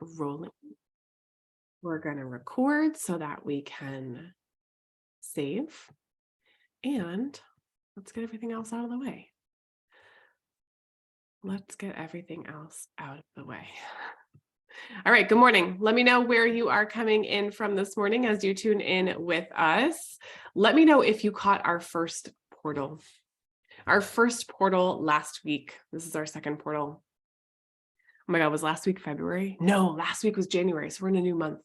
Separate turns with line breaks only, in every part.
rolling. We're going to record so that we can save. And let's get everything else out of the way. All right, good morning. Let me know where you are coming in from this morning as you tune in with us. Let me know if you caught our first portal. Our first portal last week. This is our second portal. Oh my God, was last week February? No, last week was January. So we're in a new month.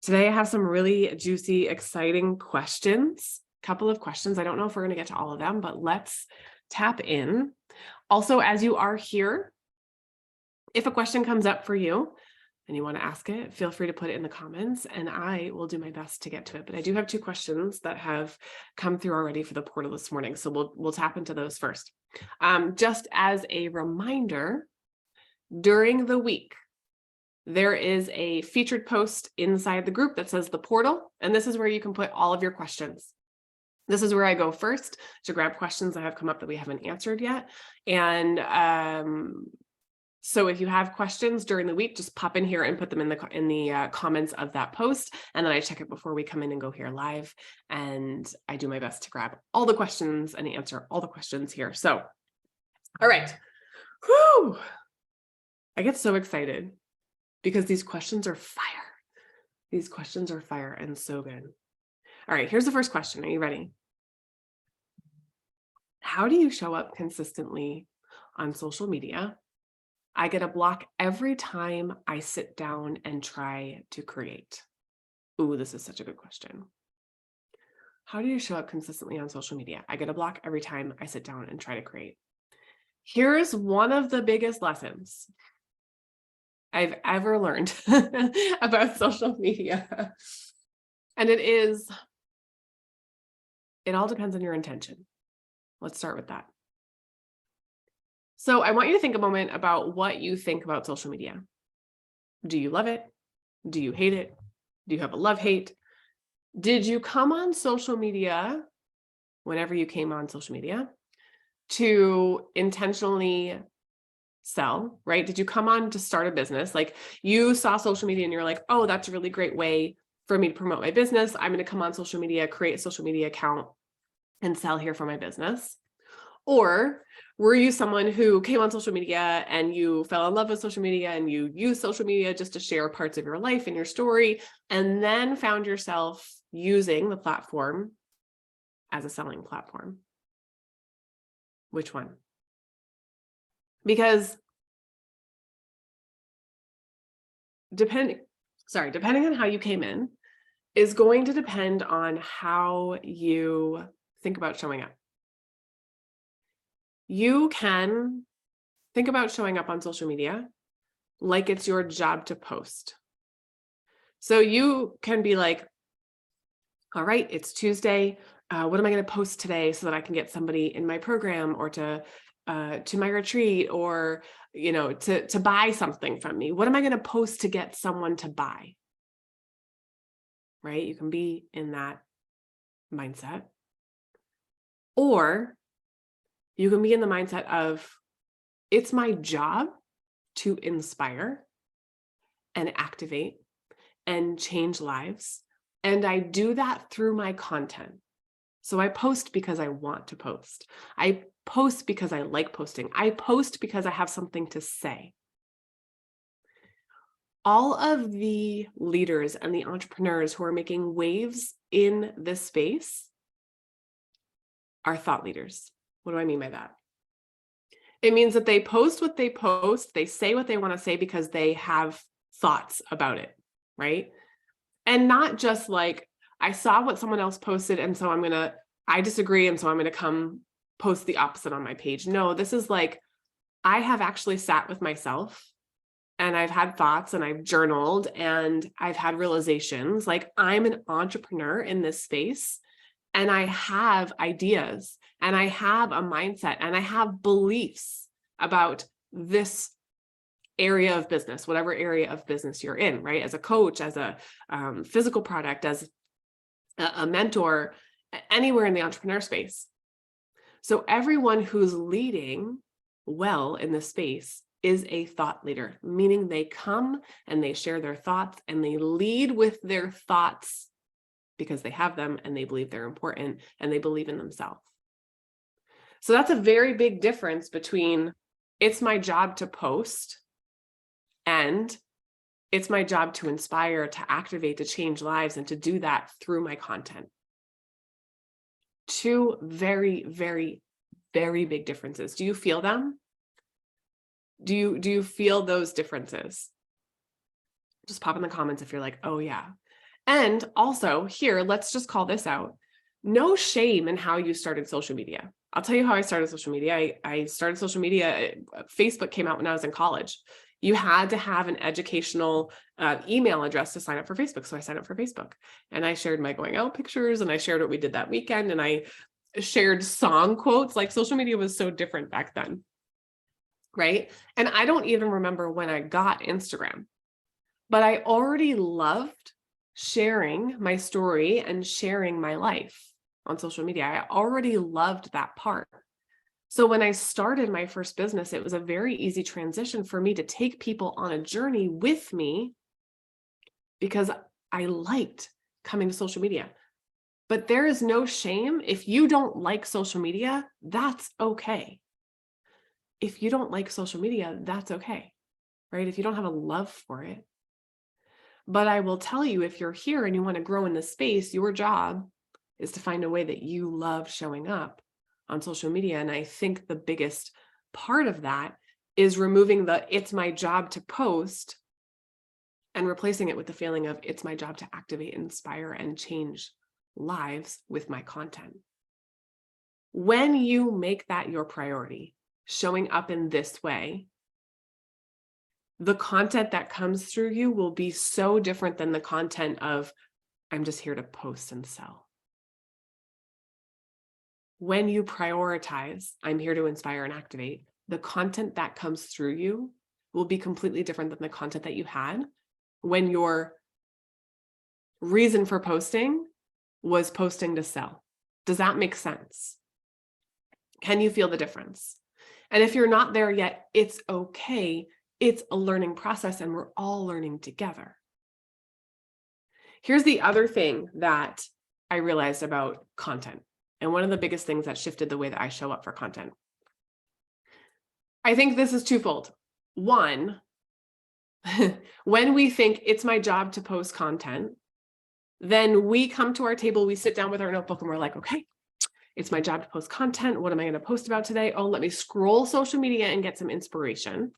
Today I have some really juicy, exciting questions. Couple of questions. I don't know if we're going to get to all of them, but let's tap in. Also, as you are here, if a question comes up for you and you want to ask it, feel free to put it in the comments and I will do my best to get to it. But I do have two questions that have come through already for the portal this morning. So we'll tap into those first. Just as a reminder, during the week, there is a featured post inside the group that says the portal, and this is where you can put all of your questions. This is where I go first to grab questions that have come up that we haven't answered yet. And so if you have questions during the week, just pop in here and put them in the comments of that post. And then I check it before we come in and go here live. And I do my best to grab all the questions and answer all the questions here. So, all right. Whew. I get so excited because these questions are fire. These questions are fire and so good. All right, here's the first question. Are you ready? How do you show up consistently on social media? I get a block every time I sit down and try to create. Ooh, this is such a good question. How do you show up consistently on social media? I get a block every time I sit down and try to create. Here's one of the biggest lessons I've ever learned about social media. And it all depends on your intention. Let's start with that. So I want you to think a moment about what you think about social media. Do you love it? Do you hate it? Do you have a love-hate? Did you come on social media, whenever you came on social media, to intentionally sell, right? Did you come on to start a business? Like you saw social media and you're like, oh, that's a really great way for me to promote my business. I'm going to come on social media, create a social media account and sell here for my business. Or were you someone who came on social media and you fell in love with social media and you use social media just to share parts of your life and your story, and then found yourself using the platform as a selling platform? Which one? Because depending on how you came in is going to depend on how you think about showing up. You can think about showing up on social media like it's your job to post. So you can be like, all right, it's Tuesday. What am I going to post today so that I can get somebody in my program or to my retreat or, to buy something from me? What am I going to post to get someone to buy? Right? You can be in that mindset. Or you can be in the mindset of, it's my job to inspire and activate and change lives. And I do that through my content. So I post because I want to post. I post because I like posting. I post because I have something to say. All of the leaders and the entrepreneurs who are making waves in this space are thought leaders. What do I mean by that? It means that they post what they post, they say what they want to say because they have thoughts about it, right? And not just like, I saw what someone else posted and so I disagree and so I'm going to come post the opposite on my page. No, this is like, I have actually sat with myself and I've had thoughts and I've journaled and I've had realizations. Like I'm an entrepreneur in this space and I have ideas and I have a mindset and I have beliefs about this area of business, whatever area of business you're in, right? As a coach, as a physical product, as a mentor, anywhere in the entrepreneur space. So everyone who's leading well in this space is a thought leader, meaning they come and they share their thoughts and they lead with their thoughts because they have them and they believe they're important and they believe in themselves. So that's a very big difference between it's my job to post and it's my job to inspire, to activate, to change lives, and to do that through my content. Two very, very, very big differences. Do you feel them? Do you feel those differences? Just pop in the comments if you're like, oh yeah. And also here, let's just call this out. No shame in how you started social media. I'll tell you how I started social media. I started social media. Facebook came out when I was in college. You had to have an educational email address to sign up for Facebook. So I signed up for Facebook and I shared my going out pictures and I shared what we did that weekend and I shared song quotes. Like social media was so different back then. Right. And I don't even remember when I got Instagram, but I already loved sharing my story and sharing my life on social media. I already loved that part. So when I started my first business, it was a very easy transition for me to take people on a journey with me because I liked coming to social media. But there is no shame. If you don't like social media, that's okay. If you don't like social media, that's okay, right? If you don't have a love for it. But I will tell you, if you're here and you want to grow in this space, your job is to find a way that you love showing up on social media. And I think the biggest part of that is removing the it's my job to post and replacing it with the feeling of it's my job to activate, inspire, and change lives with my content. When you make that your priority, showing up in this way, the content that comes through you will be so different than the content of I'm just here to post and sell. When you prioritize, I'm here to inspire and activate, the content that comes through you will be completely different than the content that you had when your reason for posting was posting to sell. Does that make sense? Can you feel the difference? And if you're not there yet, it's okay. It's a learning process and we're all learning together. Here's the other thing that I realized about content. And one of the biggest things that shifted the way that I show up for content. I think this is twofold. One, when we think it's my job to post content, then we come to our table, we sit down with our notebook and we're like, okay, it's my job to post content. What am I going to post about today? Oh, let me scroll social media and get some inspiration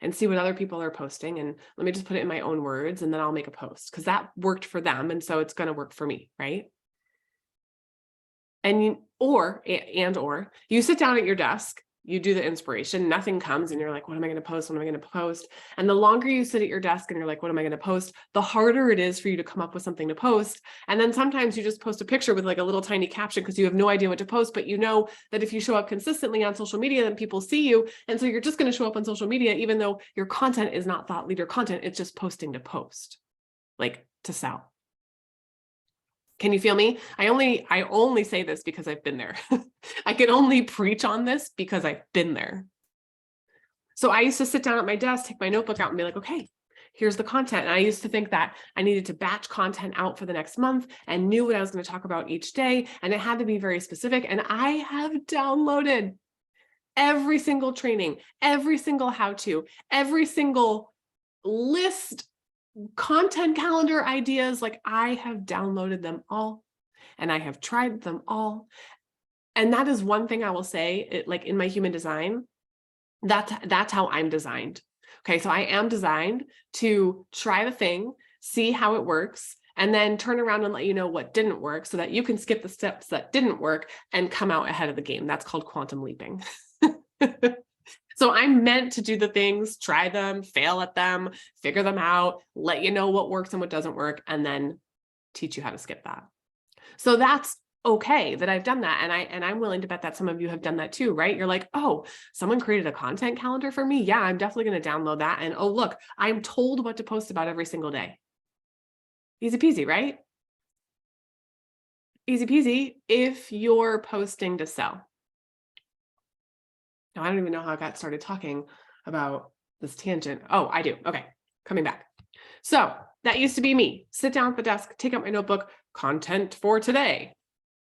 and see what other people are posting. And let me just put it in my own words and then I'll make a post because that worked for them. And so it's going to work for me, right? And you sit down at your desk, you do the inspiration, nothing comes and you're like, what am I going to post? What am I going to post? And the longer you sit at your desk and you're like, what am I going to post? The harder it is for you to come up with something to post. And then sometimes you just post a picture with like a little tiny caption because you have no idea what to post, but you know that if you show up consistently on social media, then people see you. And so you're just going to show up on social media, even though your content is not thought leader content, it's just posting to post, like to sell. Can you feel me? I only say this because I've been there. I can only preach on this because I've been there. So I used to sit down at my desk, take my notebook out and be like, okay, here's the content. And I used to think that I needed to batch content out for the next month and knew what I was going to talk about each day. And it had to be very specific. And I have downloaded every single training, every single how-to, every single list, content calendar ideas. Like I have downloaded them all and I have tried them all. And that is one thing I will say, like in my human design, that's how I'm designed. Okay. So I am designed to try the thing, see how it works, and then turn around and let you know what didn't work so that you can skip the steps that didn't work and come out ahead of the game. That's called quantum leaping. So I'm meant to do the things, try them, fail at them, figure them out, let you know what works and what doesn't work, and then teach you how to skip that. So that's okay that I've done that. And I'm willing to bet that some of you have done that too, right? You're like, oh, someone created a content calendar for me. Yeah, I'm definitely going to download that. And oh, look, I'm told what to post about every single day. Easy peasy, right? Easy peasy if you're posting to sell. Now, I don't even know how I got started talking about this tangent? Oh, I do. Okay, coming back. So that used to be me. Sit down at the desk, take out my notebook, content for today,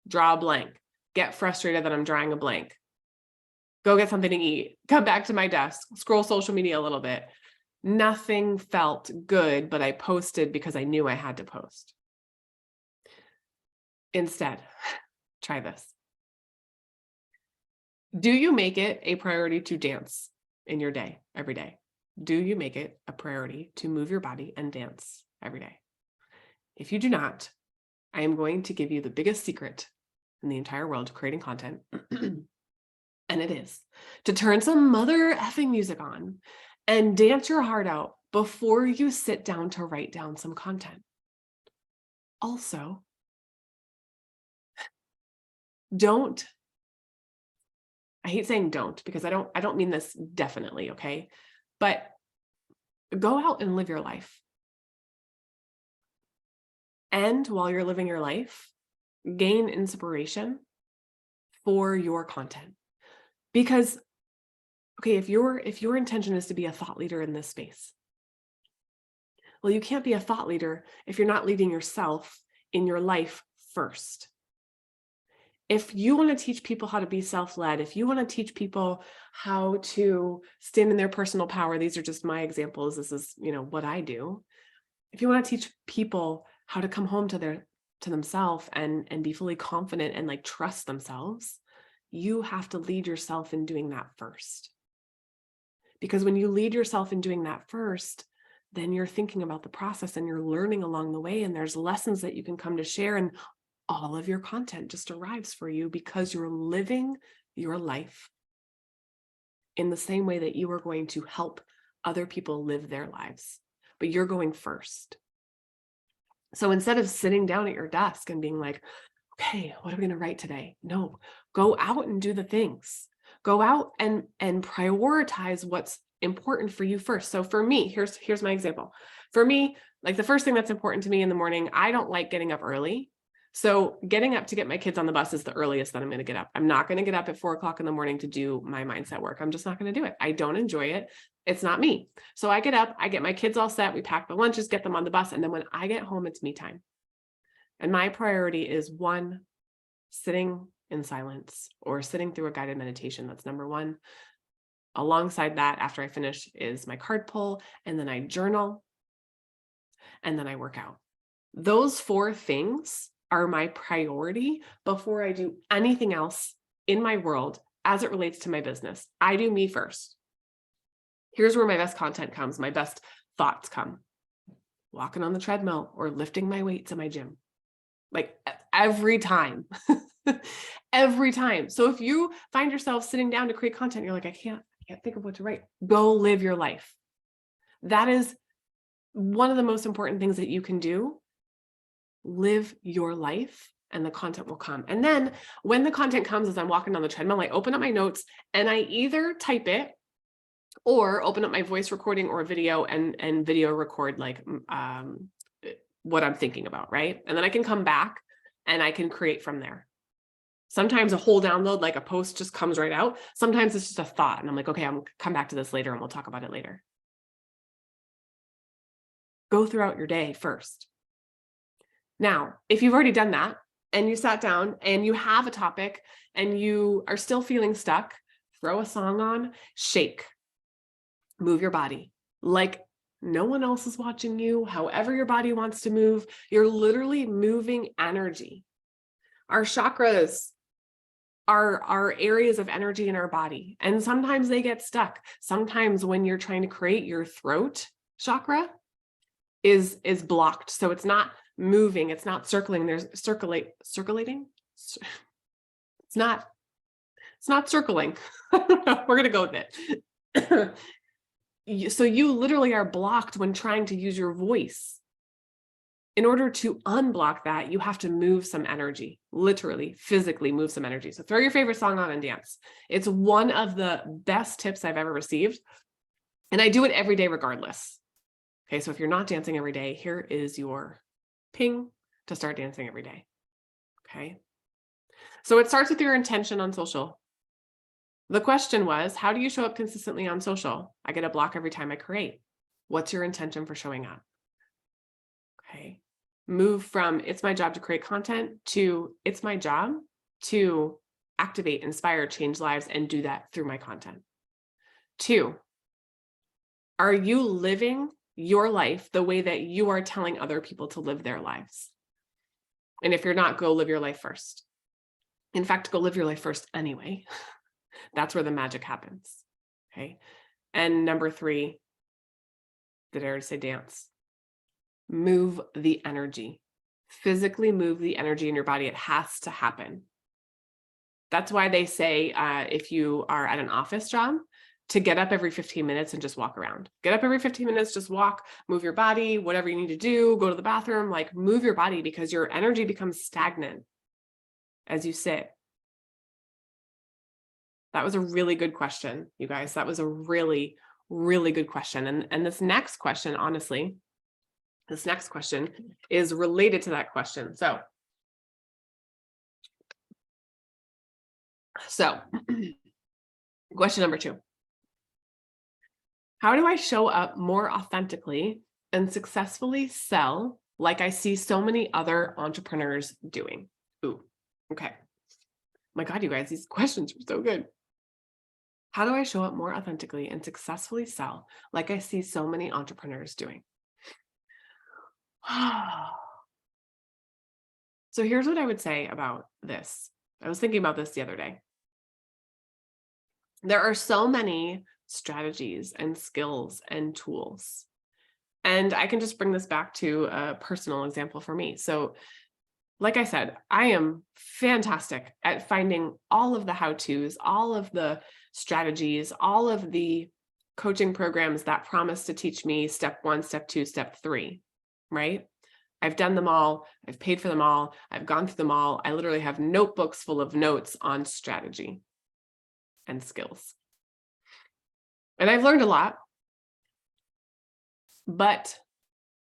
draw a blank, get frustrated that I'm drawing a blank, go get something to eat, come back to my desk, scroll social media a little bit. Nothing felt good, but I posted because I knew I had to post. Instead, try this. Do you make it a priority to dance in your day, every day? Do you make it a priority to move your body and dance every day? If you do not, I am going to give you the biggest secret in the entire world to creating content. And it is to turn some mother effing music on and dance your heart out before you sit down to write down some content. Also, I hate saying don't because I don't mean this definitely, okay? But go out and live your life. And while you're living your life, gain inspiration for your content. Because, okay, if your intention is to be a thought leader in this space, well, you can't be a thought leader if you're not leading yourself in your life first. If you want to teach people how to be self-led, if you want to teach people how to stand in their personal power, these are just my examples. This is, what I do. If you want to teach people how to come home to themselves and be fully confident and like trust themselves, you have to lead yourself in doing that first. Because when you lead yourself in doing that first, then you're thinking about the process and you're learning along the way, and there's lessons that you can come to share, and all of your content just arrives for you because you're living your life in the same way that you are going to help other people live their lives, but you're going first. So instead of sitting down at your desk and being like, okay, what are we going to write today? No, go out and do the things. Go out and prioritize what's important for you first. So for me, here's my example. For me, like the first thing that's important to me in the morning, I don't like getting up early. So getting up to get my kids on the bus is the earliest that I'm going to get up. I'm not going to get up at 4:00 in the morning to do my mindset work. I'm just not going to do it. I don't enjoy it. It's not me. So I get up, I get my kids all set. We pack the lunches, get them on the bus. And then when I get home, it's me time. And my priority is one, sitting in silence or sitting through a guided meditation. That's number one. Alongside that, after I finish, is my card pull, and then I journal, and then I work out. Those 4 things are my priority before I do anything else in my world as it relates to my business. I do me first. Here's where my best content comes, my best thoughts come. Walking on the treadmill or lifting my weights in my gym. Like every time, every time. So if you find yourself sitting down to create content, you're like, I can't think of what to write. Go live your life. That is one of the most important things that you can do. Live your life and the content will come. And then when the content comes, as I'm walking on the treadmill, I open up my notes and I either type it or open up my voice recording or video and video record like what I'm thinking about, right? And then I can come back and I can create from there. Sometimes a whole download, like a post, just comes right out. Sometimes it's just a thought and I'm like, okay, I'm gonna come back to this later and we'll talk about it later. Go throughout your day first. Now, if you've already done that and you sat down and you have a topic and you are still feeling stuck, throw a song on, shake, move your body like no one else is watching you. However your body wants to move, you're literally moving energy. Our chakras are areas of energy in our body, and sometimes they get stuck. Sometimes when you're trying to create, your throat chakra is blocked, so it's not moving, it's not circling. There's circulating. It's not circling. We're gonna go with it. So you literally are blocked when trying to use your voice. In order to unblock that, you have to move some energy, literally, physically move some energy. So throw your favorite song on and dance. It's one of the best tips I've ever received. And I do it every day regardless. Okay, so if you're not dancing every day, here is your ping to start dancing every day. Okay. So it starts with your intention on social. The question was, how do you show up consistently on social? I get a block every time I create. What's your intention for showing up? Okay. Move from it's my job to create content to it's my job to activate, inspire, change lives, and do that through my content. 2, are you living your life the way that you are telling other people to live their lives? And if you're not, go live your life first. In fact, go live your life first anyway. That's where the magic happens. Okay. And number 3, did I already say dance? Move the energy. Physically move the energy in your body. It has to happen. That's why they say if you are at an office job, to get up every 15 minutes and just walk around. Get up every 15 minutes, just walk, move your body, whatever you need to do, go to the bathroom, like move your body because your energy becomes stagnant as you sit. That was a really good question, you guys. That was a really, really good question. And this next question, honestly, this next question is related to that question. So question number 2. How do I show up more authentically and successfully sell like I see so many other entrepreneurs doing? Ooh, okay. My God, you guys, these questions are so good. How do I show up more authentically and successfully sell like I see so many entrepreneurs doing? So here's what I would say about this. I was thinking about this the other day. There are so many strategies and skills and tools. And I can just bring this back to a personal example for me. So, like I said, I am fantastic at finding all of the how-tos, all of the strategies, all of the coaching programs that promise to teach me step 1, step 2, step 3, right? I've done them all. I've paid for them all. I've gone through them all. I literally have notebooks full of notes on strategy and skills. And I've learned a lot, but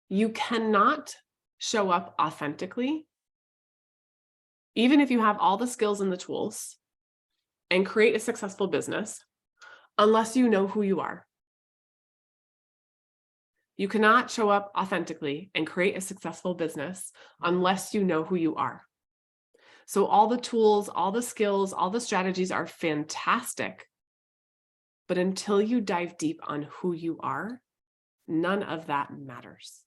you cannot show up authentically, even if you have all the skills and the tools, and create a successful business, unless you know who you are. You cannot show up authentically and create a successful business unless you know who you are. So all the tools, all the skills, all the strategies are fantastic. But until you dive deep on who you are, none of that matters.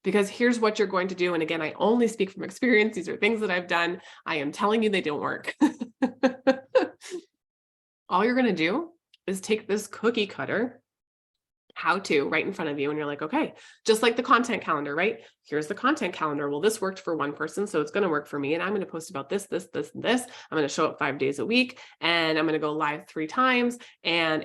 Because here's what you're going to do. And again, I only speak from experience. These are things that I've done. I am telling you they don't work. All you're going to do is take this cookie cutter how to right in front of you. And you're like, okay, just like the content calendar, right? Here's the content calendar. Well, this worked for one person, so it's going to work for me. And I'm going to post about this, this, this, and this. I'm going to show up 5 days a week and I'm going to go live 3 times and,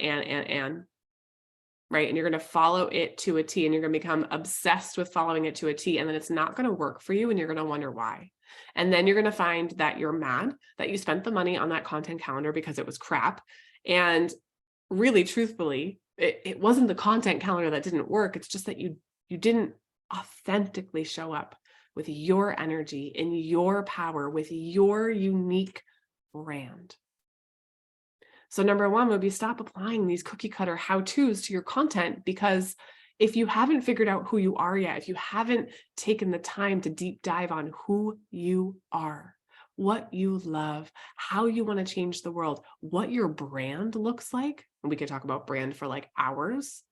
right? And you're going to follow it to a T and you're going to become obsessed with following it to a T. And then it's not going to work for you and you're going to wonder why. And then you're going to find that you're mad that you spent the money on that content calendar because it was crap. And really, truthfully, it wasn't the content calendar that didn't work. It's just that you didn't authentically show up with your energy in your power, with your unique brand. So number 1 would be stop applying these cookie cutter how-tos to your content, because if you haven't figured out who you are yet, if you haven't taken the time to deep dive on who you are, what you love, how you want to change the world, what your brand looks like, and we could talk about brand for like hours.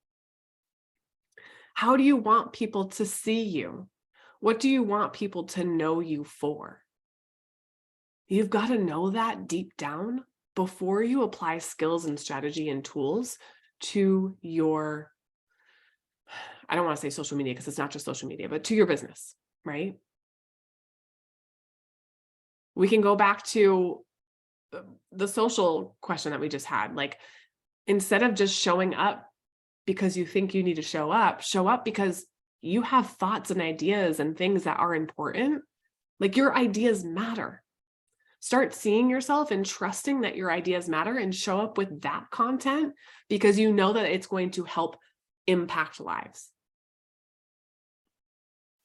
How do you want people to see you? What do you want people to know you for? You've got to know that deep down before you apply skills and strategy and tools to your, I don't want to say social media because it's not just social media, but to your business, right? We can go back to the social question that we just had. Like, instead of just showing up because you think you need to show up because you have thoughts and ideas and things that are important. Like, your ideas matter. Start seeing yourself and trusting that your ideas matter and show up with that content because you know that it's going to help impact lives.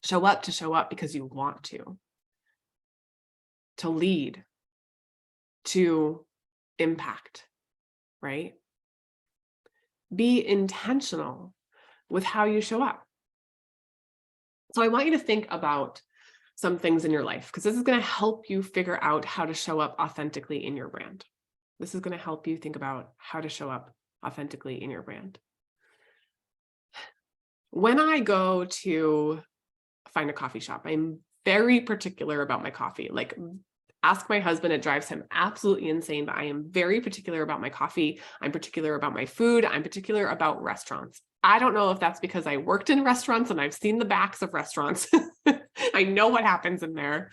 Show up because you want to lead, to impact, right? Be intentional with how you show up. So I want you to think about some things in your life, because this is going to help you figure out how to show up authentically in your brand. This is going to help you think about how to show up authentically in your brand. When I go to find a coffee shop, I'm very particular about my coffee. Like, ask my husband, it drives him absolutely insane, but I am very particular about my coffee. I'm particular about my food. I'm particular about restaurants. I don't know if that's because I worked in restaurants and I've seen the backs of restaurants. I know what happens in there,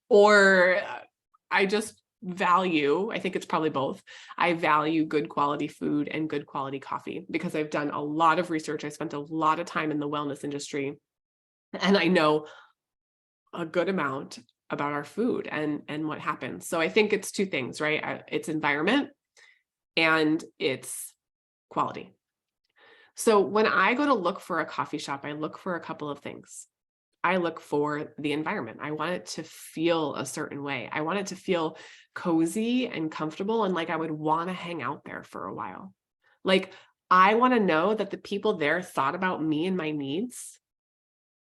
or I just value, I think it's probably both. I value good quality food and good quality coffee because I've done a lot of research. I spent a lot of time in the wellness industry, and I know a good amount about our food and what happens. So I think it's two things, right? It's environment and it's quality. So when I go to look for a coffee shop, I look for a couple of things. I look for the environment. I want it to feel a certain way. I want it to feel cozy and comfortable, and like I would want to hang out there for a while. Like, I want to know that the people there thought about me and my needs.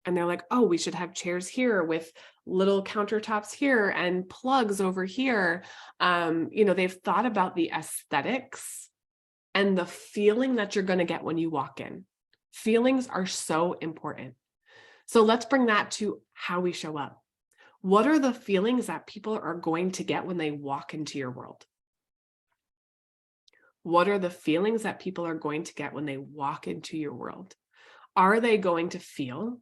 And they're like, oh, we should have chairs here with little countertops here and plugs over here. They've thought about the aesthetics and the feeling that you're going to get when you walk in. Feelings are so important. So let's bring that to how we show up. What are the feelings that people are going to get when they walk into your world? What are the feelings that people are going to get when they walk into your world? Are they going to feel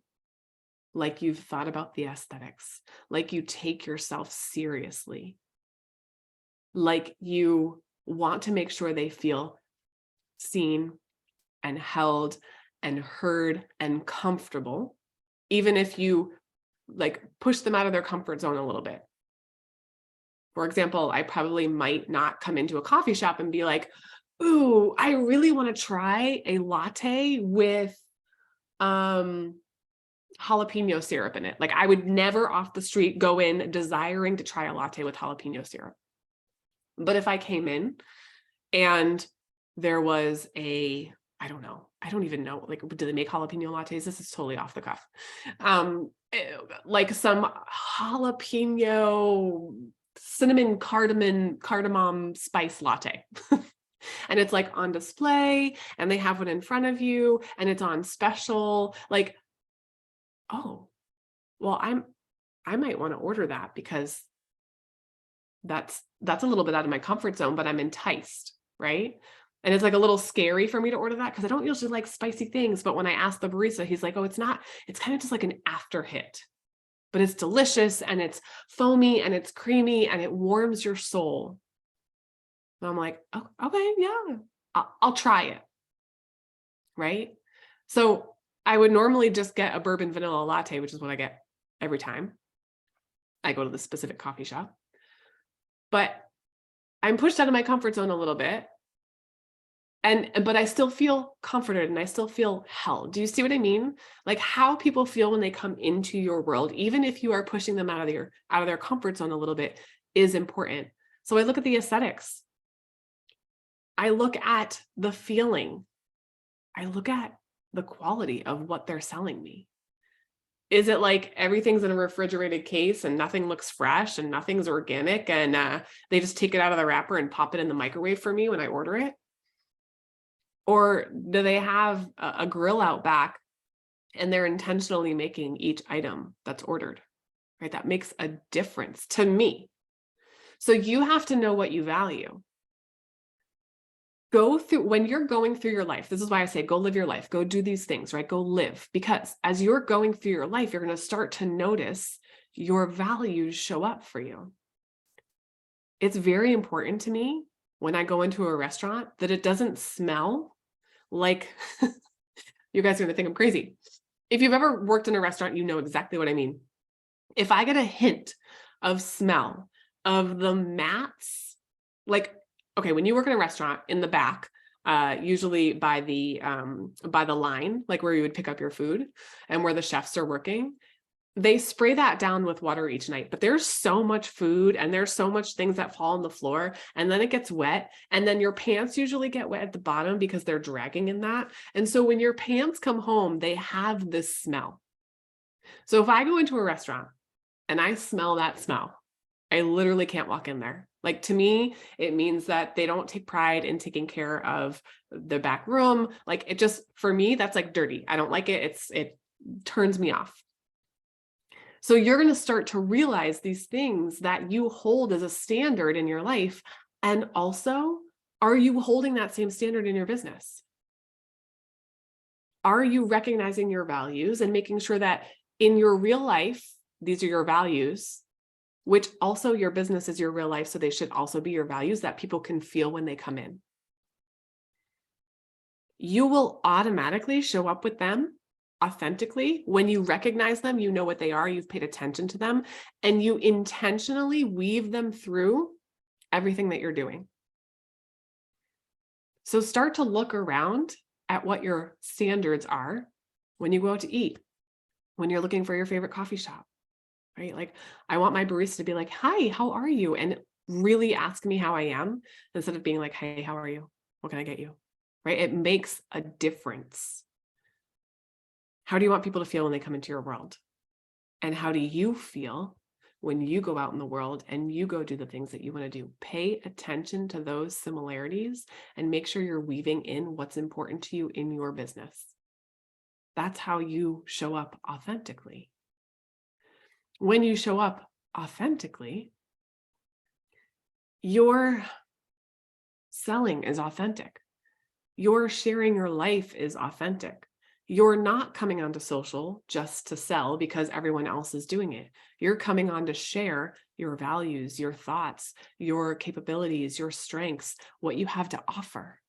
like you've thought about the aesthetics, like you take yourself seriously, like you want to make sure they feel seen and held and heard and comfortable, even if you like push them out of their comfort zone a little bit? For example, I probably might not come into a coffee shop and be like, ooh, I really want to try a latte with jalapeno syrup in it. Like, I would never off the street go in desiring to try a latte with jalapeno syrup. But if I came in and there was I don't even know, like, do they make jalapeno lattes? This is totally off the cuff. Like some jalapeno cinnamon cardamom spice latte. And it's like on display and they have one in front of you and it's on special. Like, oh, well, I might want to order that because that's a little bit out of my comfort zone, but I'm enticed, right? And it's like a little scary for me to order that because I don't usually like spicy things. But when I asked the barista, he's like, oh, it's not, it's kind of just like an after hit, but it's delicious and it's foamy and it's creamy and it warms your soul. And I'm like, oh, okay, yeah, I'll try it. Right? So I would normally just get a bourbon vanilla latte, which is what I get every time I go to the specific coffee shop. But I'm pushed out of my comfort zone a little bit. But I still feel comforted and I still feel held. Do you see what I mean? Like, how people feel when they come into your world, even if you are pushing them out of their comfort zone a little bit, is important. So I look at the aesthetics. I look at the feeling. I look at the quality of what they're selling me. Is it like everything's in a refrigerated case and nothing looks fresh and nothing's organic and they just take it out of the wrapper and pop it in the microwave for me when I order it? Or do they have a grill out back and they're intentionally making each item that's ordered, right? That makes a difference to me. So you have to know what you value. When you're going through your life, this is why I say, go live your life, go do these things, right? Go live, because as you're going through your life, you're going to start to notice your values show up for you. It's very important to me when I go into a restaurant that it doesn't smell like, you guys are going to think I'm crazy. If you've ever worked in a restaurant, you know exactly what I mean. If I get a hint of smell of the mats, like, okay, when you work in a restaurant in the back, usually by the line, like where you would pick up your food and where the chefs are working, they spray that down with water each night, but there's so much food and there's so much things that fall on the floor, and then it gets wet, and then your pants usually get wet at the bottom because they're dragging in that. And so when your pants come home, they have this smell. So if I go into a restaurant and I smell that smell, I literally can't walk in there. Like, to me, it means that they don't take pride in taking care of the back room. Like, it just, for me, that's like dirty. I don't like it. It turns me off. So you're going to start to realize these things that you hold as a standard in your life. And also, are you holding that same standard in your business? Are you recognizing your values and making sure that in your real life, these are your values, which also your business is your real life, so they should also be your values that people can feel when they come in. You will automatically show up with them authentically. When you recognize them, you know what they are, you've paid attention to them, and you intentionally weave them through everything that you're doing. So start to look around at what your standards are when you go out to eat, when you're looking for your favorite coffee shop, right? Like, I want my barista to be like, "Hi, how are you?" And really ask me how I am instead of being like, "Hey, how are you? What can I get you?" Right? It makes a difference. How do you want people to feel when they come into your world? And how do you feel when you go out in the world and you go do the things that you want to do? Pay attention to those similarities and make sure you're weaving in what's important to you in your business. That's how you show up authentically. When you show up authentically, your selling is authentic. Your sharing your life is authentic. You're not coming onto social just to sell because everyone else is doing it. You're coming on to share your values, your thoughts, your capabilities, your strengths, what you have to offer.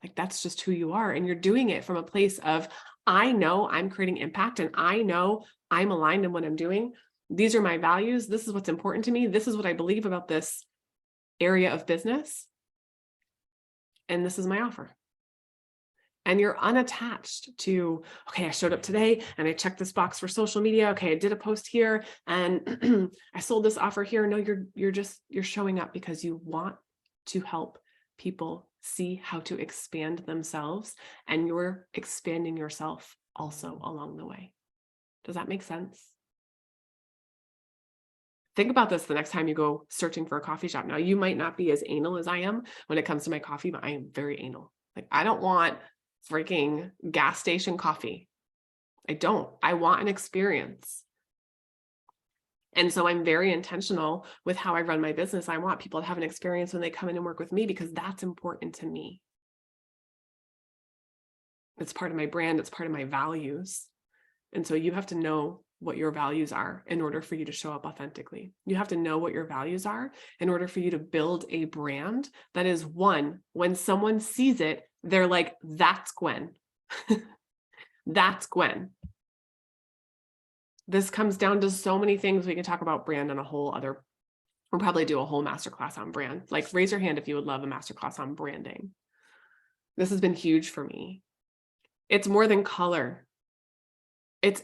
Like, that's just who you are. And you're doing it from a place of, I know I'm creating impact, and I know I'm aligned in what I'm doing. These are my values. This is what's important to me. This is what I believe about this area of business. And this is my offer. And you're unattached to, okay, I showed up today and I checked this box for social media. Okay, I did a post here and I sold this offer here. No, you're showing up because you want to help people see how to expand themselves, and you're expanding yourself also along the way. Does that make sense? Think about this the next time you go searching for a coffee shop. Now, you might not be as anal as I am when it comes to my coffee, but I am very anal. Like, I don't want freaking gas station coffee. I don't. I want an experience. And so I'm very intentional with how I run my business. I want people to have an experience when they come in and work with me because that's important to me. It's part of my brand. It's part of my values. And so you have to know what your values are in order for you to show up authentically. You have to know what your values are in order for you to build a brand that is, one, when someone sees it, they're like, that's Gwen. That's Gwen. This comes down to so many things. We can talk about brand on a whole other, we'll probably do a whole masterclass on brand. Like, raise your hand if you would love a masterclass on branding. This has been huge for me. It's more than color. It's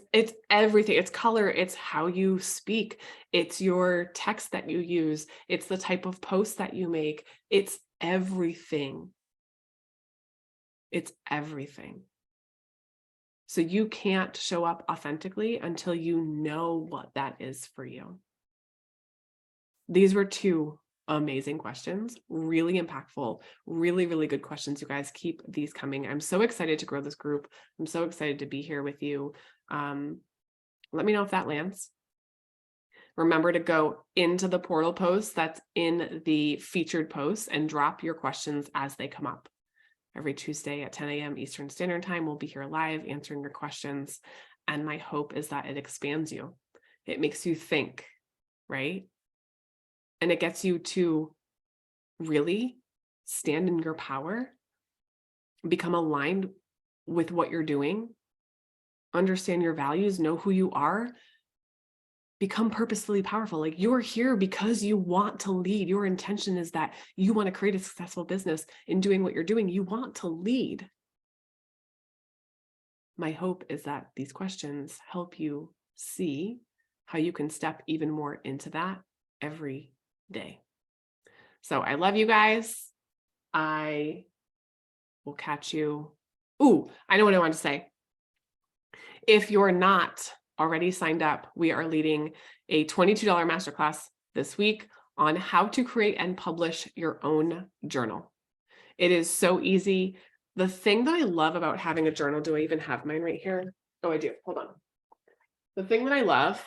everything. It's color. It's how you speak. It's your text that you use. It's the type of post that you make. It's everything. It's everything. So you can't show up authentically until you know what that is for you. These were two amazing questions, really impactful, really, really good questions. You guys, keep these coming. I'm so excited to grow this group. I'm so excited to be here with you. Let me know if that lands. Remember to go into the portal post that's in the featured posts and drop your questions as they come up. Every Tuesday at 10 a.m. Eastern Standard Time, we'll be here live answering your questions. And my hope is that it expands you. It makes you think, right? And it gets you to really stand in your power, become aligned with what you're doing, understand your values, know who you are, become purposefully powerful. Like, you're here because you want to lead. Your intention is that you want to create a successful business in doing what you're doing. You want to lead. My hope is that these questions help you see how you can step even more into that every day. So I love you guys. I will catch you. Ooh, I know what I want to say. If you're not already signed up, we are leading a $22 masterclass this week on how to create and publish your own journal. It is so easy. The thing that I love about having a journal, do I even have mine right here? Oh, I do. Hold on. The thing that I love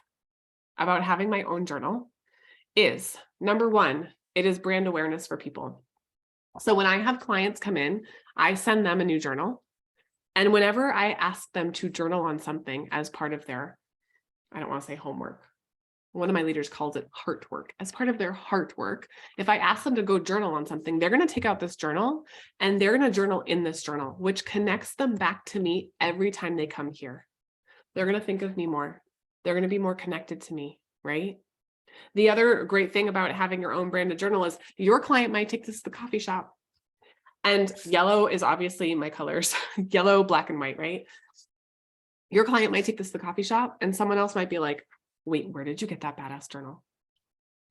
about having my own journal is, number one, it is brand awareness for people. So when I have clients come in, I send them a new journal. And whenever I ask them to journal on something as part of their, I don't want to say homework, one of my leaders calls it heart work. As part of their heart work, if I ask them to go journal on something, they're going to take out this journal and they're going to journal in this journal, which connects them back to me every time they come here. They're going to think of me more. They're going to be more connected to me, right? The other great thing about having your own branded journal is your client might take this to the coffee shop. And yellow is obviously my colors, yellow, black, and white, right? Your client might take this to the coffee shop and someone else might be like, wait, where did you get that badass journal?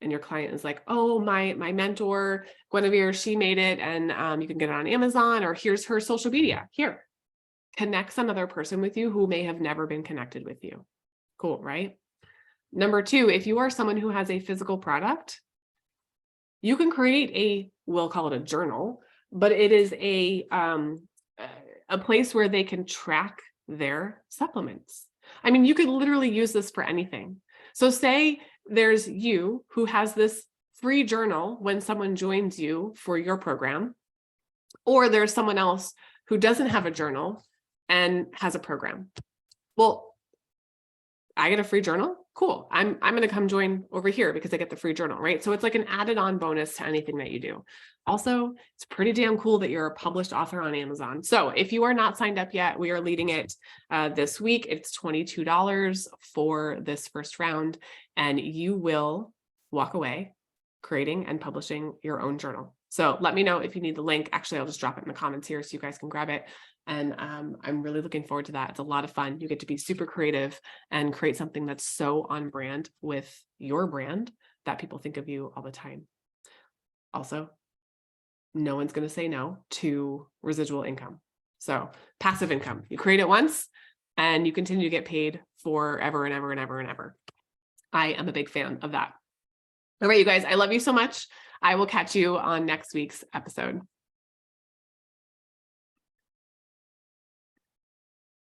And your client is like, oh, my mentor, Guinevere, she made it and you can get it on Amazon, or here's her social media. Here, connects another person with you who may have never been connected with you. Cool, right? Number two, if you are someone who has a physical product, you can create we'll call it a journal, but it is a place where they can track their supplements. I mean, you could literally use this for anything. So say there's you who has this free journal when someone joins you for your program, or there's someone else who doesn't have a journal and has a program. Well, I get a free journal. Cool. I'm going to come join over here because I get the free journal, right? So it's like an added on bonus to anything that you do. Also, it's pretty damn cool that you're a published author on Amazon. So if you are not signed up yet, we are leading it this week. It's $22 for this first round, and you will walk away creating and publishing your own journal. So let me know if you need the link. Actually, I'll just drop it in the comments here so you guys can grab it. And I'm really looking forward to that. It's a lot of fun. You get to be super creative and create something that's so on brand with your brand that people think of you all the time. Also, no one's going to say no to residual income. So passive income, you create it once and you continue to get paid forever and ever and ever and ever. I am a big fan of that. All right, you guys, I love you so much. I will catch you on next week's episode.